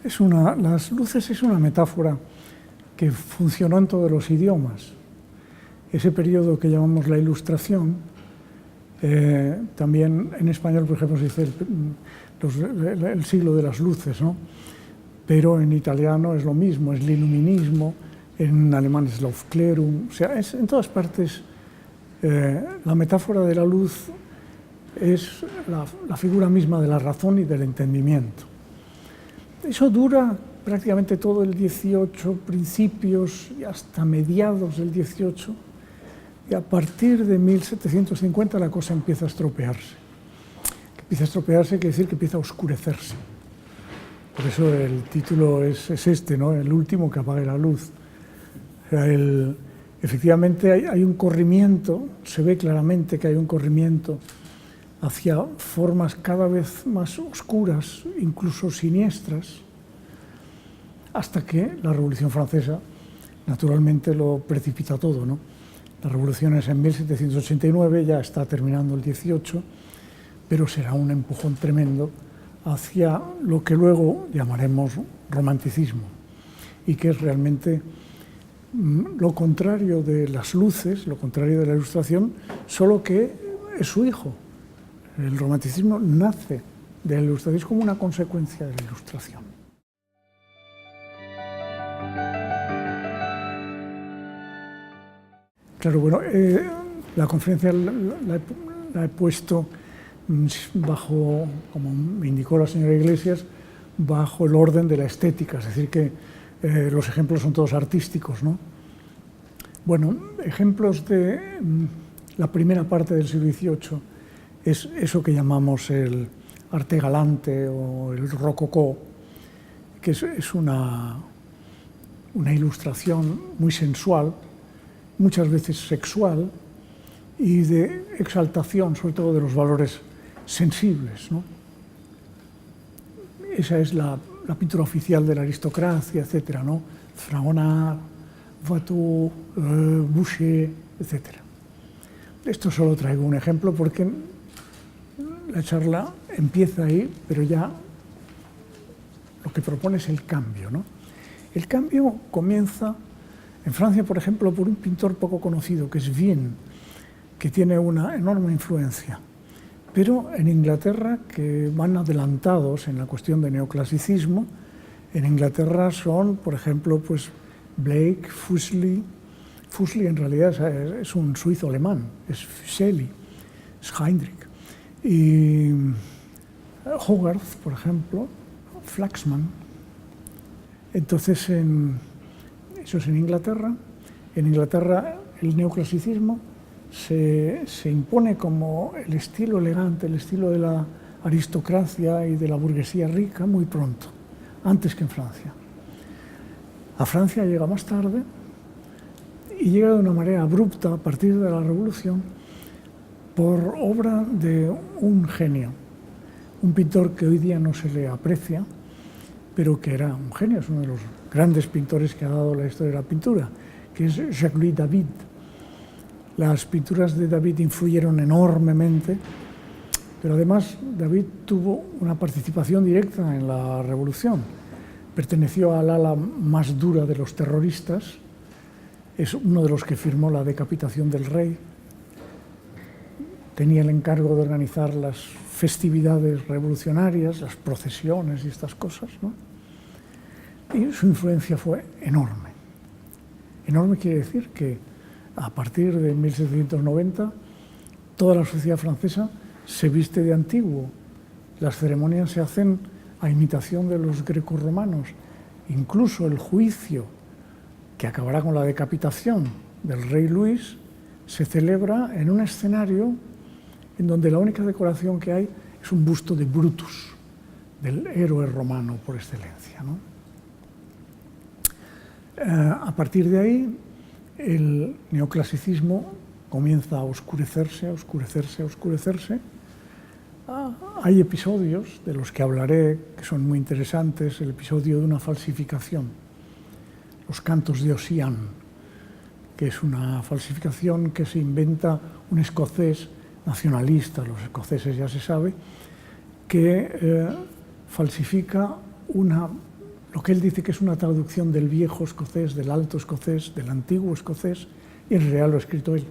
Las luces es una metáfora que funcionó en todos los idiomas. Ese periodo que llamamos la Ilustración, también en español, por ejemplo, se dice el siglo de las luces, ¿no? Pero en italiano es lo mismo, es el iluminismo, en alemán es el Aufklärung, o sea, en todas partes la metáfora de la luz es la figura misma de la razón y del entendimiento. Eso dura prácticamente todo el 18, principios y hasta mediados del 18, y a partir de 1750 la cosa empieza a estropearse. Empieza a estropearse quiere decir que empieza a oscurecerse. Por eso el título es este, ¿no? El último que apague la luz. O sea, efectivamente hay un corrimiento, se ve claramente que hay un corrimiento hacia formas cada vez más oscuras, incluso siniestras, hasta que la Revolución Francesa naturalmente lo precipita todo, ¿no? La revolución es en 1789, ya está terminando el 18, pero será un empujón tremendo hacia lo que luego llamaremos romanticismo, y que es realmente lo contrario de las luces, lo contrario de la Ilustración, solo que es su hijo. El romanticismo nace de la Ilustración, es como una consecuencia de la Ilustración. Claro, bueno, la conferencia la he puesto bajo, como me indicó la señora Iglesias, bajo el orden de la estética, es decir, que los ejemplos son todos artísticos, ¿no? Bueno, ejemplos de la primera parte del siglo XVIII es eso que llamamos el arte galante o el rococó, que es una ilustración muy sensual, muchas veces sexual, y de exaltación, sobre todo de los valores sensibles, ¿no? Esa es la pintura oficial de la aristocracia, etcétera, ¿no? Fragonard, Watteau, Boucher, etcétera. Esto solo traigo un ejemplo porque la charla empieza ahí, pero ya lo que propone es el cambio, ¿no? El cambio comienza en Francia, por ejemplo, por un pintor poco conocido, que es Vien, que tiene una enorme influencia. Pero en Inglaterra, que van adelantados en la cuestión de neoclasicismo, en Inglaterra son, por ejemplo, pues Blake, Fuseli. Fuseli en realidad es un suizo alemán, es Fuseli, es Heinrich. Y Hogarth, por ejemplo, Flaxman. Entonces, eso es en Inglaterra. En Inglaterra el neoclasicismo se impone como el estilo elegante, el estilo de la aristocracia y de la burguesía rica muy pronto, antes que en Francia. A Francia llega más tarde y llega de una manera abrupta a partir de la Revolución por obra de un genio, un pintor que hoy día no se le aprecia, pero que era un genio, es uno de los grandes pintores que ha dado la historia de la pintura, que es Jacques-Louis David. Las pinturas de David influyeron enormemente, pero además David tuvo una participación directa en la Revolución. Perteneció al ala más dura de los terroristas, es uno de los que firmó la decapitación del rey, tenía el encargo de organizar las festividades revolucionarias, las procesiones y estas cosas, ¿no? Y su influencia fue enorme. Enorme quiere decir que a partir de 1790 toda la sociedad francesa se viste de antiguo. Las ceremonias se hacen a imitación de los grecorromanos. Incluso el juicio, que acabará con la decapitación del rey Luis, se celebra en un escenario en donde la única decoración que hay es un busto de Brutus, del héroe romano por excelencia, ¿no? A partir de ahí, el neoclasicismo comienza a oscurecerse, a oscurecerse, a oscurecerse. Hay episodios de los que hablaré que son muy interesantes, el episodio de una falsificación, los cantos de Ossian, que es una falsificación que se inventa un escocés nacionalista, los escoceses ya se sabe, que falsifica una lo que él dice que es una traducción del viejo escocés, del alto escocés, del antiguo escocés, y en realidad lo ha escrito él.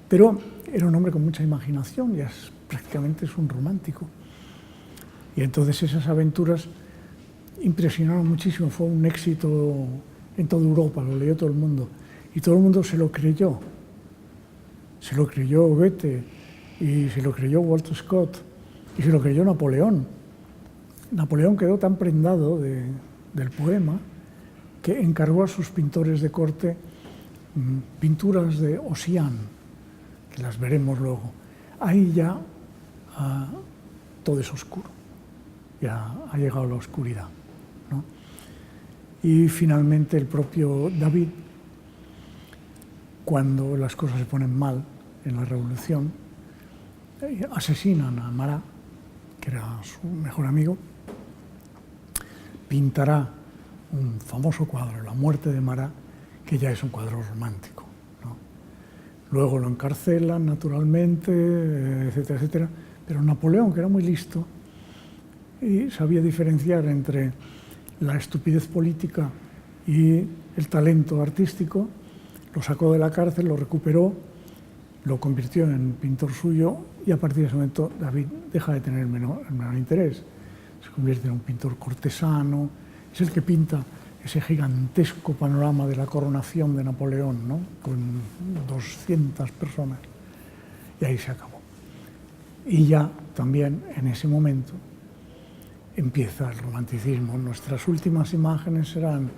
Pero era un hombre con mucha imaginación y prácticamente es un romántico. Y entonces esas aventuras impresionaron muchísimo, fue un éxito en toda Europa, lo leyó todo el mundo. Y todo el mundo se lo creyó. Se lo creyó Goethe, y se lo creyó Walter Scott, y se lo creyó Napoleón. Napoleón quedó tan prendado del poema que encargó a sus pintores de corte pinturas de Ossian, que las veremos luego. Ahí ya todo es oscuro, ya ha llegado la oscuridad, ¿no? Y finalmente el propio David, cuando las cosas se ponen mal en la revolución, asesinan a Marat, que era su mejor amigo, pintará un famoso cuadro, La muerte de Marat, que ya es un cuadro romántico, ¿no? Luego lo encarcelan, naturalmente, etcétera, etcétera, pero Napoleón, que era muy listo y sabía diferenciar entre la estupidez política y el talento artístico, lo sacó de la cárcel, lo recuperó, lo convirtió en pintor suyo, y a partir de ese momento David deja de tener el menor interés. Se convierte en un pintor cortesano, es el que pinta ese gigantesco panorama de la coronación de Napoleón, ¿no? Con 200 personas, y ahí se acabó. Y ya también en ese momento empieza el romanticismo. Nuestras últimas imágenes serán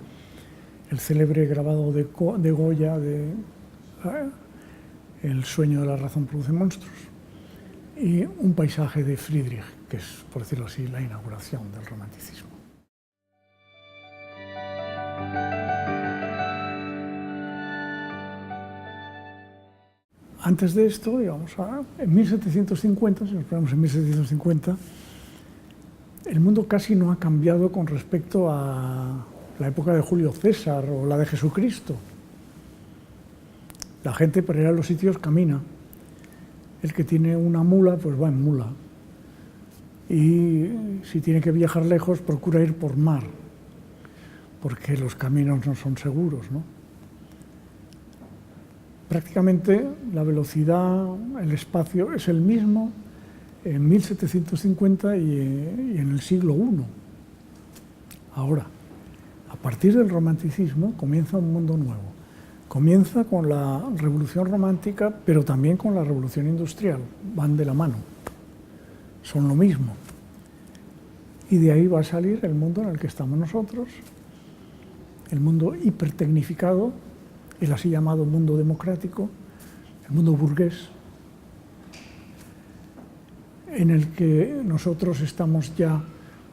el célebre grabado de Goya de El sueño de la razón produce monstruos, y un paisaje de Friedrich, que es, por decirlo así, la inauguración del romanticismo. Antes de esto, digamos, en 1750, si nos ponemos en 1750, el mundo casi no ha cambiado con respecto a la época de Julio César o la de Jesucristo. La gente para ir a los sitios camina. El que tiene una mula, pues va en mula. Y si tiene que viajar lejos, procura ir por mar, porque los caminos no son seguros, ¿no? Prácticamente la velocidad, el espacio es el mismo en 1750 y en el siglo I. Ahora, a partir del romanticismo comienza un mundo nuevo. Comienza con la revolución romántica, pero también con la revolución industrial. Van de la mano, son lo mismo. Y de ahí va a salir el mundo en el que estamos nosotros, el mundo hipertecnificado, el así llamado mundo democrático, el mundo burgués, en el que nosotros estamos ya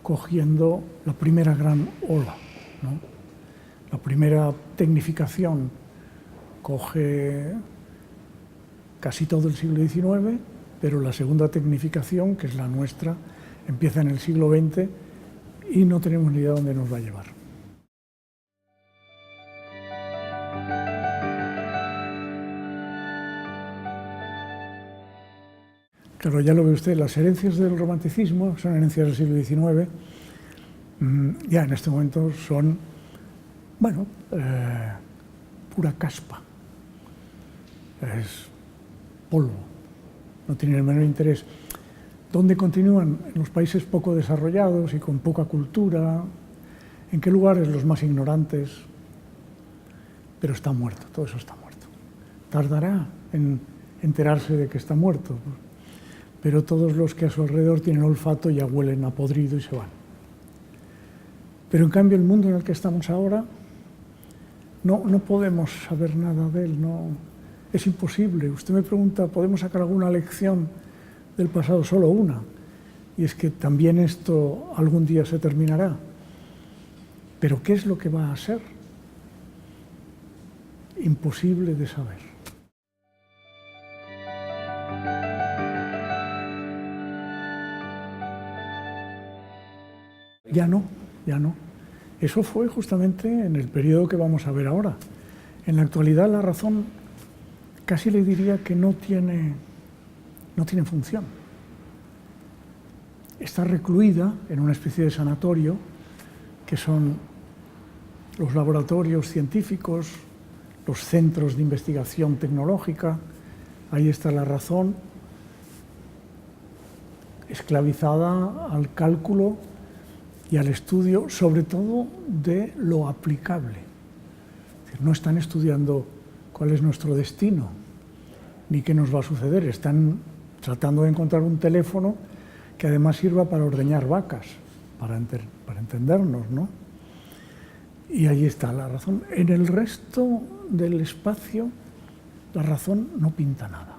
cogiendo la primera gran ola, ¿no? La primera tecnificación coge casi todo el siglo XIX, pero la segunda tecnificación, que es la nuestra, empieza en el siglo XX y no tenemos ni idea de dónde nos va a llevar. Claro, ya lo ve usted, las herencias del romanticismo son herencias del siglo XIX, ya en este momento son, bueno, pura caspa, es polvo, no tienen el menor interés. ¿Dónde continúan? En los países poco desarrollados y con poca cultura. ¿En qué lugares? Los más ignorantes. Pero está muerto, todo eso está muerto. Tardará en enterarse de que está muerto, pero todos los que a su alrededor tienen olfato ya huelen a podrido y se van. Pero en cambio el mundo en el que estamos ahora, no podemos saber nada de él, no, es imposible. Usted me pregunta, ¿podemos sacar alguna lección del pasado? Solo una, y es que también esto algún día se terminará. Pero ¿qué es lo que va a ser? Imposible de saber. Ya no, ya no. Eso fue justamente en el periodo que vamos a ver ahora. En la actualidad la razón casi le diría que no tiene función. Está recluida en una especie de sanatorio que son los laboratorios científicos, los centros de investigación tecnológica. Ahí está la razón esclavizada al cálculo y al estudio, sobre todo de lo aplicable. Es decir, no están estudiando cuál es nuestro destino, ni qué nos va a suceder. Están tratando de encontrar un teléfono que además sirva para ordeñar vacas, para entendernos, ¿no? Y ahí está la razón. En el resto del espacio, la razón no pinta nada.